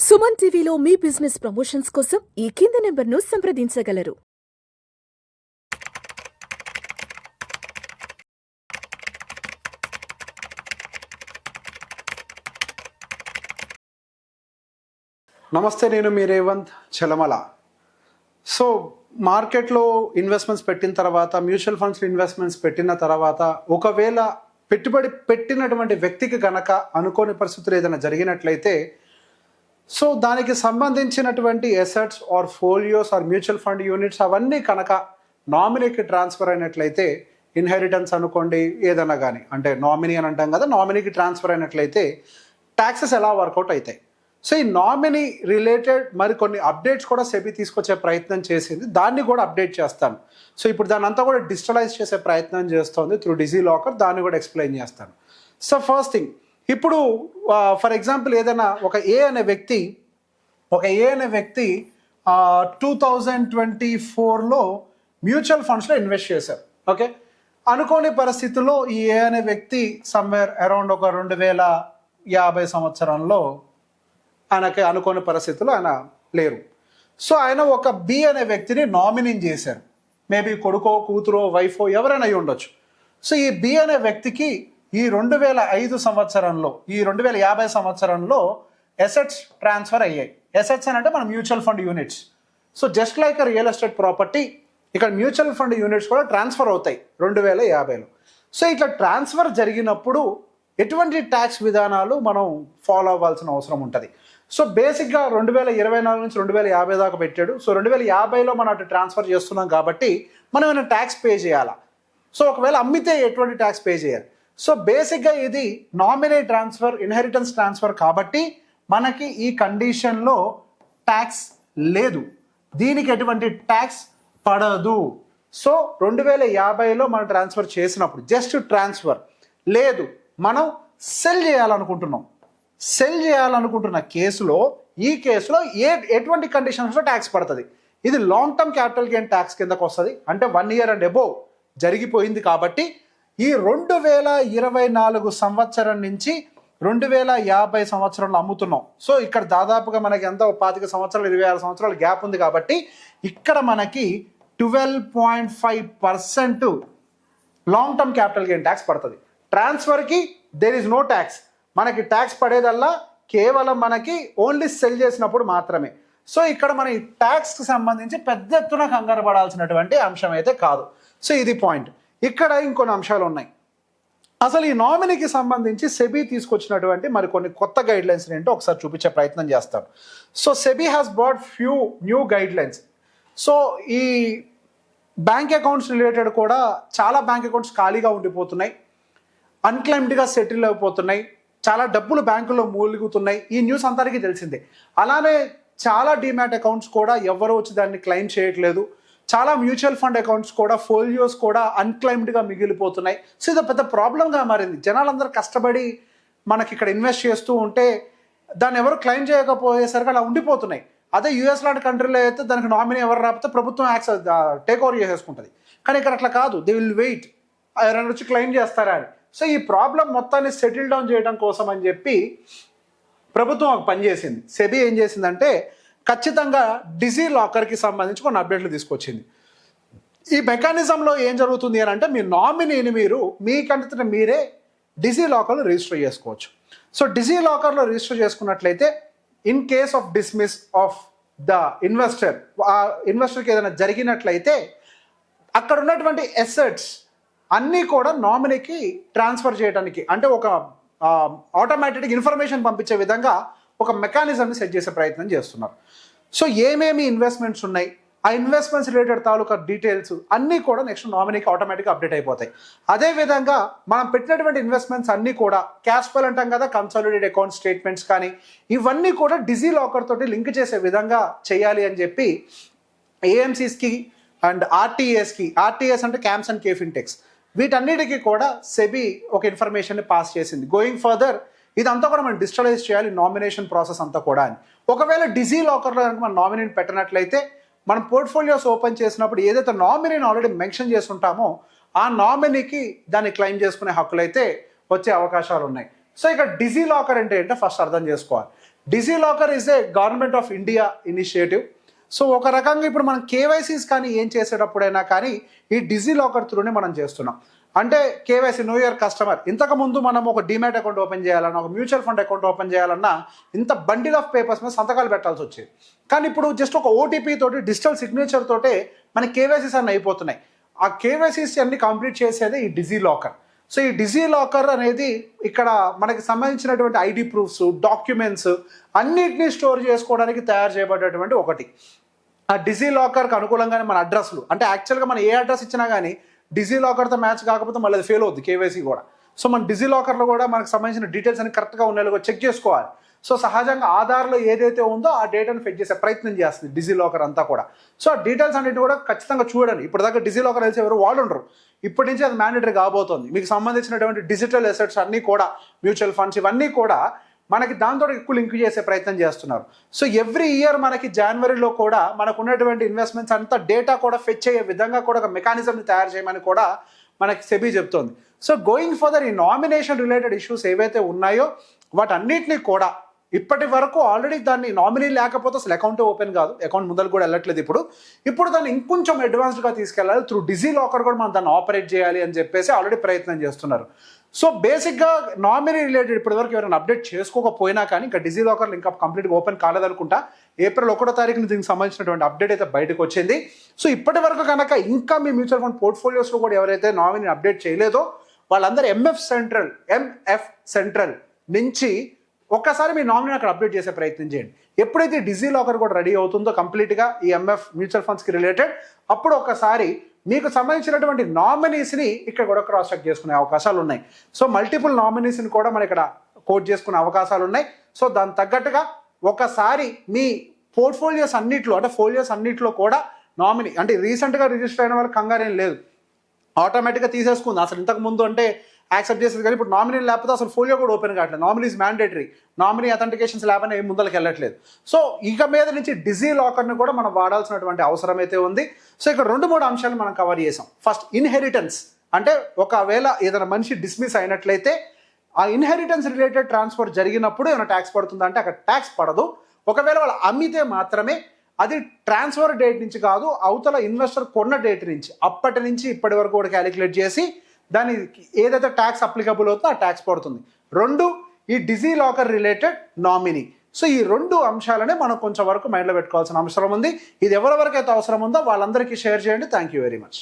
సుమన్ టీవీలో మీ business promotions కోసం ఈ కింది నెంబర్ను సంప్రదించగలరు. నమస్తే, నేను మీ రేవంత్ చలమల. సో మార్కెట్లో ఇన్వెస్ట్మెంట్స్ పెట్టిన తర్వాత, మ్యూచువల్ ఫండ్స్లో ఇన్వెస్ట్మెంట్స్ పెట్టిన తర్వాత, ఒకవేళ పెట్టుబడి పెట్టినటువంటి వ్యక్తికి గనక అనుకోని పరిస్థితులు ఏదైనా జరిగినట్లయితే, సో దానికి సంబంధించినటువంటి assets or folios or mutual fund units అవన్నీ కనుక నామినీకి ట్రాన్స్ఫర్ అయినట్లయితే, ఇన్హెరిటెన్స్ అనుకోండి ఏదైనా కానీ, అంటే నామినీ అని అంటాం కదా, నామినీకి ట్రాన్స్ఫర్ అయినట్లయితే ట్యాక్సెస్ ఎలా వర్కౌట్ అవుతాయి. సో ఈ నామినీ రిలేటెడ్ మరికొన్ని అప్డేట్స్ కూడా సెబీ తీసుకొచ్చే ప్రయత్నం చేసింది, దాన్ని కూడా అప్డేట్ చేస్తాను. సో ఇప్పుడు దాన్ని అంతా కూడా డిజిటలైజ్ చేసే ప్రయత్నం చేస్తుంది త్రూ డిజిలాకర్, దాన్ని కూడా ఎక్స్ప్లెయిన్ చేస్తాను. సో ఫస్ట్ థింగ్, ఇప్పుడు ఫర్ ఎగ్జాంపుల్ ఏదైనా ఒక ఏ అనే వ్యక్తి 2024లో మ్యూచువల్ ఫండ్స్లో ఇన్వెస్ట్ చేశారు. ఓకే, అనుకోని పరిస్థితుల్లో ఈ ఏ అనే వ్యక్తి సమ్వేర్ అరౌండ్ ఒక 2050 సంవత్సరంలో ఆయనకి అనుకోని పరిస్థితుల్లో ఆయన లేరు. సో ఆయన ఒక బి అనే వ్యక్తిని నామినీ చేశారు. మేబీ కొడుకో కూతురో వైఫో ఎవరైనా అయి ఉండొచ్చు. సో ఈ బి అనే వ్యక్తికి ఈ 2005 సంవత్సరంలో, ఈ 2050 సంవత్సరంలో ఎసెట్స్ ట్రాన్స్ఫర్ అయ్యాయి. ఎసెట్స్ అని అంటే మన mutual fund units. So just like real estate property, ఇక్కడ మ్యూచువల్ ఫండ్ యూనిట్స్ కూడా ట్రాన్స్ఫర్ అవుతాయి 2050లో. సో ఇట్లా ట్రాన్స్ఫర్ జరిగినప్పుడు ఎటువంటి ట్యాక్స్ విధానాలు మనం ఫాలో అవ్వాల్సిన అవసరం ఉంటుంది. సో బేసిక్గా 2024 నుంచి 2050 దాకా పెట్టాడు. సో 2050లో మనం అటు ట్రాన్స్ఫర్ చేస్తున్నాం కాబట్టి మనం ఏమైనా ట్యాక్స్ పే చేయాలా? సో ఒకవేళ అమ్మితే ఎటువంటి ట్యాక్స్ పే చేయాలి? సో బేసిక్గా ఇది నామినీ ట్రాన్స్ఫర్, ఇన్హెరిటెన్స్ ట్రాన్స్ఫర్ కాబట్టి మనకి ఈ కండిషన్లో ట్యాక్స్ లేదు, దీనికి ఎటువంటి ట్యాక్స్ పడదు. సో 2050లో మనం ట్రాన్స్ఫర్ చేసినప్పుడు జస్ట్ ట్రాన్స్ఫర్ లేదు, మనం సెల్ చేయాలనుకుంటున్న కేసులో, ఈ కేసులో ఎటువంటి కండిషన్స్లో ట్యాక్స్ పడుతుంది? ఇది long term capital gain tax కిందకు వస్తుంది. అంటే 1 year అండ్ అబోవ్ జరిగిపోయింది కాబట్టి ఈ 2024 సంవత్సరం నుంచి 2050 సంవత్సరంలో అమ్ముతున్నాం. సో ఇక్కడ దాదాపుగా మనకి ఎంత 25 సంవత్సరాలు 26 సంవత్సరాలు గ్యాప్ ఉంది కాబట్టి ఇక్కడ మనకి 12.5% long term capital gain tax పడుతుంది. ట్రాన్స్ఫర్కి దేర్ ఈజ్ నో ట్యాక్స్. మనకి ట్యాక్స్ పడేదల్లా కేవలం మనకి ఓన్లీ సెల్ చేసినప్పుడు మాత్రమే. సో ఇక్కడ మన ఈ ట్యాక్స్కి సంబంధించి పెద్ద ఎత్తున కంగారు పడాల్సినటువంటి అంశం అయితే కాదు. సో ఇది పాయింట్. ఇక్కడ ఇంకొన్ని అంశాలు ఉన్నాయి. అసలు ఈ నామినీకి సంబంధించి సెబీ తీసుకొచ్చినటువంటి మరికొన్ని కొత్త గైడ్ లైన్స్ ఏంటో ఒకసారి చూపించే ప్రయత్నం చేస్తాను. So SEBI has brought few new guide lines. So ఈ బ్యాంక్ అకౌంట్స్ రిలేటెడ్ కూడా చాలా బ్యాంక్ అకౌంట్స్ ఖాళీగా ఉండిపోతున్నాయి, అన్క్లైమ్డ్గా సెటిల్ అయిపోతున్నాయి, చాలా డబ్బులు బ్యాంకుల్లో మూలుగుతున్నాయి. ఈ న్యూస్ అందరికీ తెలిసిందే. అలానే చాలా డిమాట్ అకౌంట్స్ కూడా ఎవరు వచ్చి దాన్ని క్లెయిమ్ చేయట్లేదు. చాలా మ్యూచువల్ ఫండ్ అకౌంట్స్ కూడా, ఫోలియోస్ కూడా అన్క్లైమ్డ్గా మిగిలిపోతున్నాయి. సో ఇది పెద్ద ప్రాబ్లంగా మారింది. జనాలందరూ కష్టపడి మనకి ఇక్కడ ఇన్వెస్ట్ చేస్తూ ఉంటే దాన్ని ఎవరు క్లెయిమ్ చేయకపోయేసరికి అలా ఉండిపోతున్నాయి. అదే యూఎస్ లాంటి కంట్రీలో అయితే దానికి నామినీ ఎవరు రాకపోతే ప్రభుత్వం యాక్సెస్ టేక్ ఓవర్ చేసేసుకుంటుంది. కానీ ఇక్కడ అట్లా కాదు, దే విల్ వెయిట్, ఎవరైనా వచ్చి క్లెయిమ్ చేస్తారా అని. సో ఈ ప్రాబ్లం మొత్తాన్ని సెటిల్ డౌన్ చేయడం కోసం అని చెప్పి ప్రభుత్వం ఒక పని చేసింది. సెబీ ఏం చేసిందంటే ఖచ్చితంగా డిజిలాకర్కి సంబంధించి కొన్ని అప్డేట్లు తీసుకొచ్చింది. ఈ మెకానిజంలో ఏం జరుగుతుంది అని అంటే, మీ నామినీని మీరు మీకంటే మీరే డిజిలాకర్లో రిజిస్టర్ చేసుకోవచ్చు. సో డిజిలాకర్లో రిజిస్టర్ చేసుకున్నట్లయితే in case of dismiss of the investor, ఆ ఇన్వెస్టర్కి ఏదైనా జరిగినట్లయితే అక్కడ ఉన్నటువంటి ఎసెట్స్ అన్నీ కూడా నామినీకి ట్రాన్స్ఫర్ చేయడానికి, అంటే ఒక ఆటోమేటిక్ ఇన్ఫర్మేషన్ పంపించే విధంగా ఒక మెకానిజంని సెట్ చేసే ప్రయత్నం చేస్తున్నారు. సో ఏమేమి ఇన్వెస్ట్మెంట్స్ ఉన్నాయి, ఆ ఇన్వెస్ట్మెంట్స్ రిలేటెడ్ తాలూకా డీటెయిల్స్ అన్నీ కూడా నెక్స్ట్ నామినీకి ఆటోమేటిక్గా అప్డేట్ అయిపోతాయి. అదేవిధంగా మనం పెట్టినటువంటి ఇన్వెస్ట్మెంట్స్ అన్నీ కూడా క్యాష్ ఫ్లో అంటాం కదా, కన్సాలిడేటెడ్ అకౌంట్ స్టేట్మెంట్స్ కానీ, ఇవన్నీ కూడా డిజిలాకర్ తోటి లింక్ చేసే విధంగా చేయాలి అని చెప్పి ఏఎంసీస్కి అండ్ ఆర్టీఏస్కి, ఆర్టీఎస్ అంటే క్యాంప్స్ అండ్ కేఫ్ ఇంటెక్స్, వీటన్నిటికీ కూడా సెబీ ఒక ఇన్ఫర్మేషన్ని పాస్ చేసింది. గోయింగ్ ఫర్దర్ ఇదంతా కూడా మనం డిజిటలైజ్ చేయాలి, నామినేషన్ ప్రాసెస్ అంతా కూడా అని. ఒకవేళ డిజిలాకర్లో కనుక మనం నామినీని పెట్టినట్లయితే మనం పోర్ట్ఫోలియోస్ ఓపెన్ చేసినప్పుడు ఏదైతే నామినీని ఆల్రెడీ మెన్షన్ చేసుంటామో ఆ నామినీకి దాన్ని క్లెయిమ్ చేసుకునే హక్కులు అయితే వచ్చే అవకాశాలు ఉన్నాయి. సో ఇక్కడ డిజిలాకర్ అంటే ఏంటో ఫస్ట్ అర్థం చేసుకోవాలి. DigiLocker is a government of India initiative. So ఒక రకంగా ఇప్పుడు మనం కేవైసీస్ కానీ ఏం చేసేటప్పుడైనా కానీ ఈ డిజీ లాకర్ త్రూనే మనం చేస్తున్నాం. అంటే కేవైసీ నో యువర్ కస్టమర్. ఇంతకుముందు మనం ఒక డిమాట్ అకౌంట్ ఓపెన్ చేయాలన్నా, ఒక మ్యూచువల్ ఫండ్ అకౌంట్ ఓపెన్ చేయాలన్నా ఇంత బండిల్ ఆఫ్ పేపర్స్ మీద సంతకాలు పెట్టాల్సి వచ్చేది. కానీ ఇప్పుడు జస్ట్ ఒక ఓటీపీ తోటి, డిజిటల్ సిగ్నేచర్ తోటే మన కేవైసీస్ అన్నీ అయిపోతున్నాయి. ఆ కేవైసీస్ అన్ని కంప్లీట్ చేసేది ఈ డిజీ లాకర్. సో ఈ డిజీ లాకర్ అనేది ఇక్కడ మనకి సంబంధించినటువంటి ఐడి ప్రూఫ్స్, డాక్యుమెంట్స్ అన్నిటినీ స్టోర్ చేసుకోవడానికి తయారు చేయబడేటువంటి ఒకటి. ఆ డిజీ లాకర్కి అనుకూలంగానే మన అడ్రస్లు, అంటే యాక్చువల్గా మనం ఏ అడ్రస్ ఇచ్చినా కానీ డిజీ లాకర్తో మ్యాచ్ కాకపోతే మళ్ళీ అది ఫెయిల్ అవుద్ది కేవైసీ కూడా. సో మన డిజీ లాకర్లో కూడా మనకు సంబంధించిన డీటెయిల్స్ అన్ని కరెక్ట్గా ఉన్నాయో చెక్ చేసుకోవాలి. సో సహజంగా ఆధార్లో ఏదైతే ఉందో ఆ డేటాను ఫెచ్ చేసే ప్రయత్నం చేస్తుంది డిజీ లాకర్ అంతా కూడా. సో ఆ డీటెయిల్స్ అన్నిటి కూడా ఖచ్చితంగా చూడండి. ఇప్పటిదాకా డిజీ లాకర్ తెలిసి ఎవరు వాళ్ళు ఉండరు. ఇప్పటి నుంచి అది మ్యాండేటరీ కాబోతోంది. మీకు సంబంధించినటువంటి డిజిటల్ అసెట్స్ అన్నీ కూడా, మ్యూచువల్ ఫండ్స్ ఇవన్నీ కూడా మనకి దాంతో ఎక్కువ లింక్ చేసే ప్రయత్నం చేస్తున్నారు. సో ఎవ్రీ ఇయర్ మనకి జనవరిలో కూడా మనకు ఉన్నటువంటి ఇన్వెస్ట్మెంట్స్ అంతా డేటా కూడా ఫెచ్ అయ్యే విధంగా కూడా ఒక మెకానిజంని తయారు చేయమని కూడా మనకి సెబీ చెప్తోంది. సో గోయింగ్ ఫర్దర్ ఈ నామినేషన్ రిలేటెడ్ ఇష్యూస్ ఏవైతే ఉన్నాయో వాటన్నిటినీ కూడా ఇప్పటి వరకు ఆల్రెడీ దాన్ని నామినీ లేకపోతే అసలు అకౌంట్ ఓపెన్ కాదు, అకౌంట్ ముందరకు కూడా వెళ్ళట్లేదు. ఇప్పుడు దాన్ని ఇంకొంచెం అడ్వాన్స్డ్గా తీసుకెళ్ళాలి. త్రూ డిజీ లాకర్ కూడా మనం దాన్ని ఆపరేట్ చేయాలి అని చెప్పేసి ఆల్రెడీ ప్రయత్నం చేస్తున్నారు. సో బేసిక్గా నామినీ రిలేటెడ్ ఇప్పటివరకు ఎవరైనా అప్డేట్ చేసుకోకపోయినా కానీ ఇంకా డిజీ లాకర్లు ఇంకా కంప్లీట్గా ఓపెన్ కాలేదనుకుంటా. ఏప్రిల్ 1వ తారీఖున దీనికి సంబంధించినటువంటి అప్డేట్ అయితే బయటకు వచ్చింది. సో ఇప్పటి వరకు కనుక ఇంకా మీ మ్యూచువల్ ఫండ్ పోర్ట్ఫోలియోస్లో కూడా ఎవరైతే నామినీ అప్డేట్ చేయలేదో వాళ్ళందరూ ఎంఎఫ్ సెంట్రల్ నుంచి ఒక్కసారి మీ నామినీ అక్కడ అప్డేట్ చేసే ప్రయత్నం చేయండి. ఎప్పుడైతే డిజీ లాకర్ కూడా రెడీ అవుతుందో కంప్లీట్గా ఈ ఎంఎఫ్ మ్యూచువల్ ఫండ్స్కి రిలేటెడ్, అప్పుడు ఒకసారి మీకు సంబంధించినటువంటి నామినీస్ని ఇక్కడ కూడా క్రాస్ చెక్ చేసుకునే అవకాశాలు ఉన్నాయి. సో మల్టిపుల్ నామినీస్ని కూడా మనం ఇక్కడ కోట్ చేసుకునే అవకాశాలు ఉన్నాయి. సో దానికి తగ్గట్టుగా ఒకసారి మీ పోర్ట్ఫోలియోస్ అన్నిట్లో, అంటే ఫోలియోస్ అన్నిట్లో కూడా నామినీ, అంటే రీసెంట్గా రిజిస్టర్ అయిన వాళ్ళకి కంగారేం లేదు, ఆటోమేటిక్గా తీసేసుకుంది. అసలు ఇంతకు ముందు అంటే యాక్సెప్ట్ చేసేది, కానీ ఇప్పుడు నామినీ లేకపోతే అసలు ఫోలియో కూడా ఓపెన్ కావట్లేదు. Nominee is mandatory, nominee authentications లేకపోతే ఏం ముందరికి వెళ్ళట్లేదు. సో ఇక మీద నుంచి డిజీ లాకర్ని కూడా మనం వాడాల్సినటువంటి అవసరం అయితే ఉంది. సో ఇక్కడ 2-3 అంశాలు మనం కవర్ చేసాం. ఫస్ట్ ఇన్హెరిటెన్స్, అంటే ఒకవేళ ఏదైనా మనిషి డిస్మిస్ అయినట్లయితే ఆ ఇన్హెరిటెన్స్ రిలేటెడ్ ట్రాన్స్ఫర్ జరిగినప్పుడు ఏమైనా ట్యాక్స్ పడుతుందా అంటే అక్కడ ట్యాక్స్ పడదు. ఒకవేళ వాళ్ళు అమ్మితే మాత్రమే, అది ట్రాన్స్ఫర్ డేట్ నుంచి కాదు, అవతల ఇన్వెస్టర్ కొన్న డేట్ నుంచి, అప్పటి నుంచి ఇప్పటి వరకు కూడా క్యాలిక్యులేట్ చేసి దాని ఏదైతే ట్యాక్స్ అప్లికబుల్ అవుతుందో ఆ ట్యాక్స్ పడుతుంది. 2 ఈ DigiLocker related nominee. So ఈ 2 అంశాలనే మనం కొంచెం వరకు మైండ్లో పెట్టుకోవాల్సిన అవసరం ఉంది. ఇది ఎవరెవరికైతే అవసరం ఉందో వాళ్ళందరికీ షేర్ చేయండి. Thank you very much.